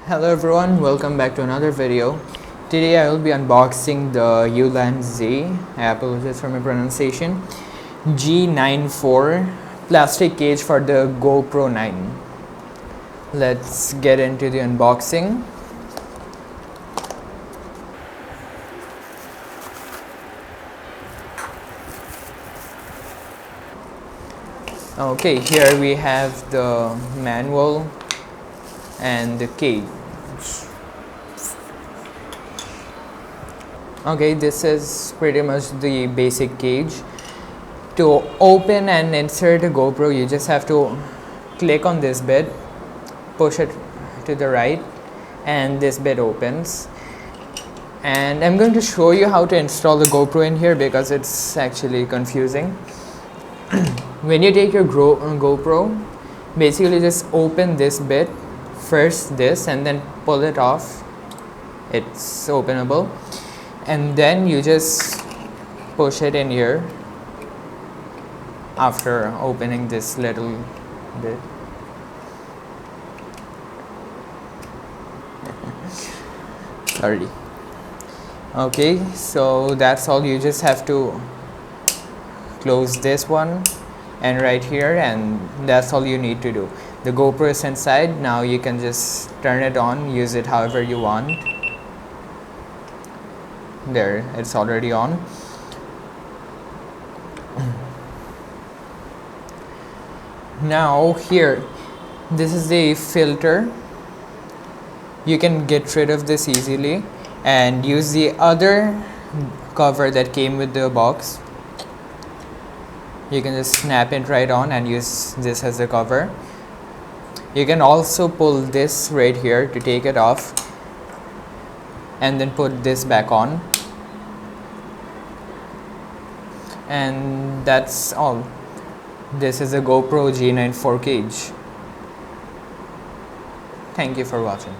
Hello everyone, welcome back to another video. Today I will be unboxing the Ulanzi, I apologize for my pronunciation, G94 plastic cage for the GoPro 9. Let's get into the unboxing. Okay, here we have the manual and the cage. Okay, this is pretty much the basic cage. To open and insert a GoPro, you just have to click on this bit, push it to the right, and this bit opens. And I'm going to show you how to install the GoPro in here because it's actually confusing. When you take your GoPro, basically just open this bit, first this, and then pull it off. It's openable. And then you just push it in here after opening this little bit. Sorry. Okay, so that's all. You just have to close this one and right here, and that's all you need to do. The GoPro is inside. Now you can just turn it on, use it however you want. There, it's already on. Now here, this is the filter. You can get rid of this easily and use the other cover that came with the box. You can just snap it right on and use this as a cover. You can also pull this right here to take it off and then put this back on. And that's all. This is a GoPro G94 cage. Thank you for watching.